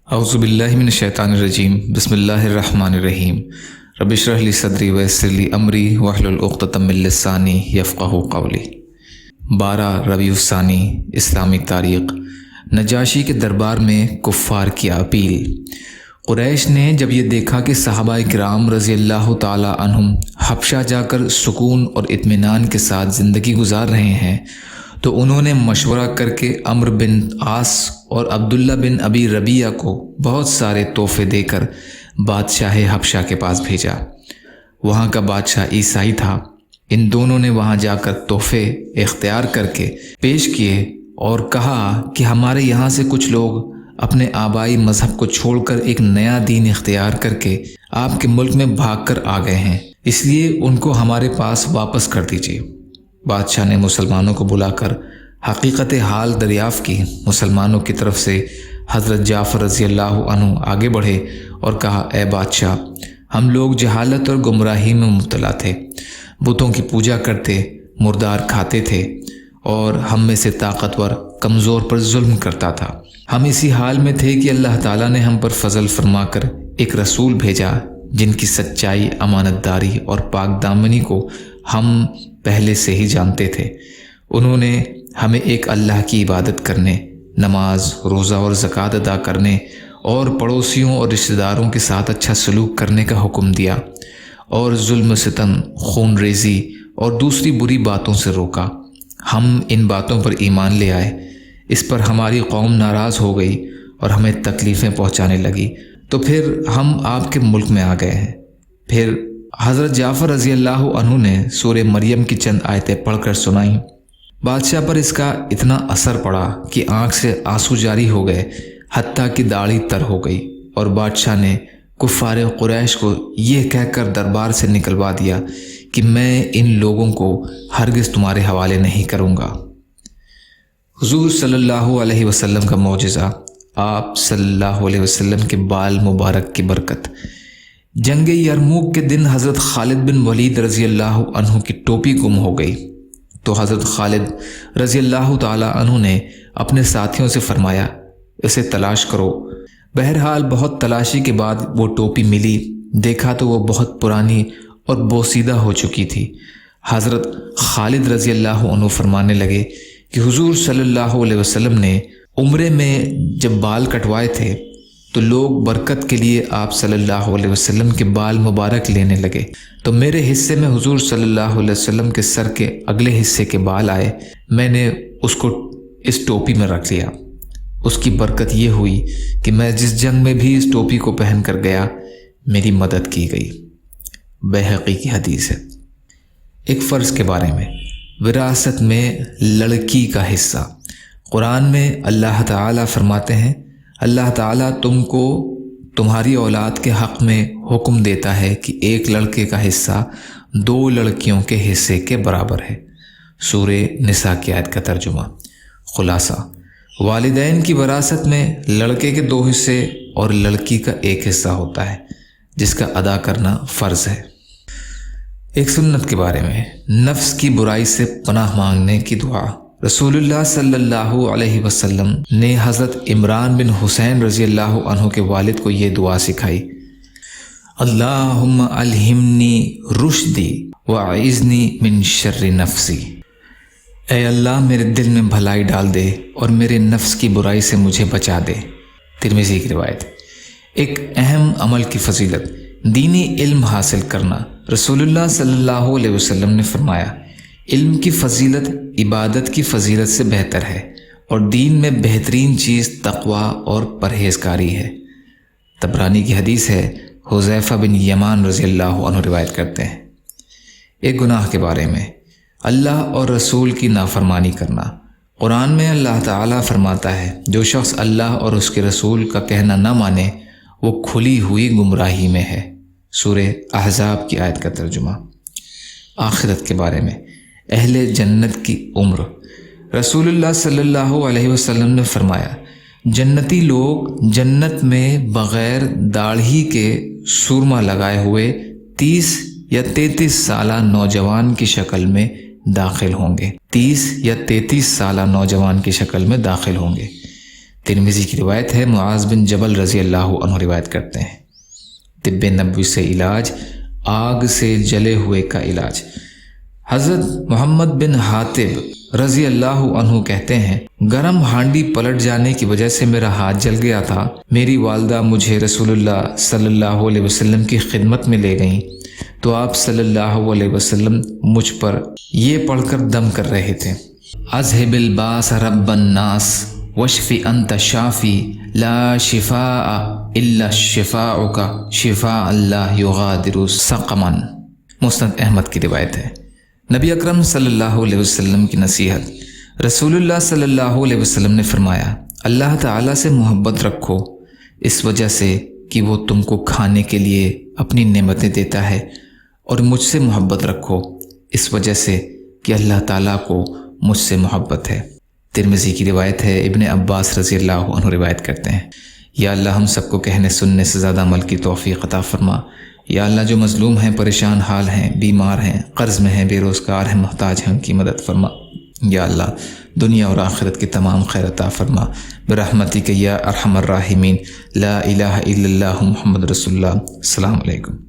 اعوذ باللہ من الشیطان الرجیم بسم اللہ الرحمن الرحیم رب اشرح لی صدری ویسر لی امری واحلل عقدۃ من لسانی یفقہوا قولی۔ 12 ربیع الثانی اسلامی تاریخ۔ نجاشی کے دربار میں کفار کی اپیل۔ قریش نے جب یہ دیکھا کہ صحابہ کرام رضی اللہ تعالی عنہم حبشہ جا کر سکون اور اطمینان کے ساتھ زندگی گزار رہے ہیں تو انہوں نے مشورہ کر کے عمرو بن عاص اور عبداللہ بن ابی ربیعہ کو بہت سارے تحفے دے کر بادشاہ حبشہ کے پاس بھیجا۔ وہاں کا بادشاہ عیسائی تھا۔ ان دونوں نے وہاں جا کر تحفے اختیار کر کے پیش کیے اور کہا کہ ہمارے یہاں سے کچھ لوگ اپنے آبائی مذہب کو چھوڑ کر ایک نیا دین اختیار کر کے آپ کے ملک میں بھاگ کر آ گئے ہیں، اس لیے ان کو ہمارے پاس واپس کر دیجیے۔ بادشاہ نے مسلمانوں کو بلا کر حقیقت حال دریافت کی۔ مسلمانوں کی طرف سے حضرت جعفر رضی اللہ عنہ آگے بڑھے اور کہا، اے بادشاہ، ہم لوگ جہالت اور گمراہی میں مبتلا تھے، بتوں کی پوجا کرتے، مردار کھاتے تھے اور ہم میں سے طاقتور کمزور پر ظلم کرتا تھا۔ ہم اسی حال میں تھے کہ اللہ تعالیٰ نے ہم پر فضل فرما کر ایک رسول بھیجا جن کی سچائی، امانت داری اور پاک دامنی کو ہم پہلے سے ہی جانتے تھے۔ انہوں نے ہمیں ایک اللہ کی عبادت کرنے، نماز، روزہ اور زکوٰۃ ادا کرنے اور پڑوسیوں اور رشتہ داروں کے ساتھ اچھا سلوک کرنے کا حکم دیا اور ظلم و ستم، خون ریزی اور دوسری بری باتوں سے روکا۔ ہم ان باتوں پر ایمان لے آئے۔ اس پر ہماری قوم ناراض ہو گئی اور ہمیں تکلیفیں پہنچانے لگی، تو پھر ہم آپ کے ملک میں آ گئے ہیں۔ پھر حضرت جعفر رضی اللہ عنہ نے سورہ مریم کی چند آیتیں پڑھ کر سنائیں۔ بادشاہ پر اس کا اتنا اثر پڑا کہ آنکھ سے آنسو جاری ہو گئے، حتیٰ کہ داڑھی تر ہو گئی، اور بادشاہ نے کفار قریش کو یہ کہہ کر دربار سے نکلوا دیا کہ میں ان لوگوں کو ہرگز تمہارے حوالے نہیں کروں گا۔ حضور صلی اللہ علیہ وسلم کا معجزہ۔ آپ صلی اللہ علیہ وسلم کے بال مبارک کی برکت۔ جنگ یرموک کے دن حضرت خالد بن ولید رضی اللہ عنہ کی ٹوپی گم ہو گئی، تو حضرت خالد رضی اللہ تعالی عنہ نے اپنے ساتھیوں سے فرمایا، اسے تلاش کرو۔ بہرحال بہت تلاشی کے بعد وہ ٹوپی ملی۔ دیکھا تو وہ بہت پرانی اور بوسیدہ ہو چکی تھی۔ حضرت خالد رضی اللہ عنہ فرمانے لگے کہ حضور صلی اللہ علیہ وسلم نے عمرے میں جب بال کٹوائے تھے تو لوگ برکت کے لیے آپ صلی اللہ علیہ وسلم کے بال مبارک لینے لگے، تو میرے حصے میں حضور صلی اللہ علیہ وسلم کے سر کے اگلے حصے کے بال آئے۔ میں نے اس کو اس ٹوپی میں رکھ لیا۔ اس کی برکت یہ ہوئی کہ میں جس جنگ میں بھی اس ٹوپی کو پہن کر گیا، میری مدد کی گئی۔ بیہقی کی حدیث ہے۔ ایک فرض کے بارے میں، وراثت میں لڑکی کا حصہ۔ قرآن میں اللہ تعالیٰ فرماتے ہیں، اللہ تعالیٰ تم کو تمہاری اولاد کے حق میں حکم دیتا ہے کہ ایک لڑکے کا حصہ 2 لڑکیوں کے حصے کے برابر ہے۔ سورہ نساء کی آیت کا ترجمہ۔ خلاصہ، والدین کی وراثت میں لڑکے کے 2 حصے اور لڑکی کا 1 حصہ ہوتا ہے، جس کا ادا کرنا فرض ہے۔ ایک سنت کے بارے میں، نفس کی برائی سے پناہ مانگنے کی دعا۔ رسول اللہ صلی اللہ علیہ وسلم نے حضرت عمران بن حسین رضی اللہ عنہ کے والد کو یہ دعا سکھائی، اللہم الہمنی رشدی واعذنی من شر نفسی۔ اے اللہ، میرے دل میں بھلائی ڈال دے اور میرے نفس کی برائی سے مجھے بچا دے۔ ترمذی کی روایت۔ ایک اہم عمل کی فضیلت، دینی علم حاصل کرنا۔ رسول اللہ صلی اللہ علیہ وسلم نے فرمایا، علم کی فضیلت عبادت کی فضیلت سے بہتر ہے، اور دین میں بہترین چیز تقوی اور پرہیزگاری ہے۔ طبرانی کی حدیث ہے۔ حذیفہ بن یمان رضی اللہ عنہ روایت کرتے ہیں۔ ایک گناہ کے بارے میں، اللہ اور رسول کی نافرمانی کرنا۔ قرآن میں اللہ تعالیٰ فرماتا ہے، جو شخص اللہ اور اس کے رسول کا کہنا نہ مانے وہ کھلی ہوئی گمراہی میں ہے۔ سورہ احزاب کی آیت کا ترجمہ۔ آخرت کے بارے میں، اہل جنت کی عمر۔ رسول اللہ صلی اللہ علیہ وسلم نے فرمایا، جنتی لوگ جنت میں بغیر داڑھی کے سرما لگائے ہوئے 30 یا 33 سالہ نوجوان کی شکل میں داخل ہوں گے۔ 30 یا 33 سالہ نوجوان کی شکل میں داخل ہوں گے۔ ترمذی کی روایت ہے، معاذ بن جبل رضی اللہ عنہ روایت کرتے ہیں، طب نبوی سے علاج، آگ سے جلے ہوئے کا علاج۔ حضرت محمد بن حاتب رضی اللہ عنہ کہتے ہیں، گرم ہانڈی پلٹ جانے کی وجہ سے میرا ہاتھ جل گیا تھا۔ میری والدہ مجھے رسول اللہ صلی اللہ علیہ وسلم کی خدمت میں لے گئیں تو آپ صلی اللہ علیہ وسلم مجھ پر یہ پڑھ کر دم کر رہے تھے، اذهب الباس رب الناس واشف انت شافی لا شفاء الا شفاءک شفاء لا یغادر سقما۔ مسند احمد کی روایت ہے۔ نبی اکرم صلی اللہ علیہ وسلم کی نصیحت۔ رسول اللہ صلی اللہ علیہ وسلم نے فرمایا، اللہ تعالیٰ سے محبت رکھو اس وجہ سے کہ وہ تم کو کھانے کے لیے اپنی نعمتیں دیتا ہے، اور مجھ سے محبت رکھو اس وجہ سے کہ اللہ تعالیٰ کو مجھ سے محبت ہے۔ ترمذی کی روایت ہے، ابن عباس رضی اللہ عنہ روایت کرتے ہیں، یا اللہ ہم سب کو کہنے سننے سے زیادہ عمل کی توفیق عطا فرما۔ یا اللہ جو مظلوم ہیں، پریشان حال ہیں، بیمار ہیں، قرض میں ہیں، بے روزگار ہیں، محتاج ہیں، ان کی مدد فرما۔ یا اللہ دنیا اور آخرت کی تمام خیر عطا فرما برحمتک یا ارحم الراحمین۔ لا الہ الا اللہ محمد رسول اللہ۔ السلام علیکم۔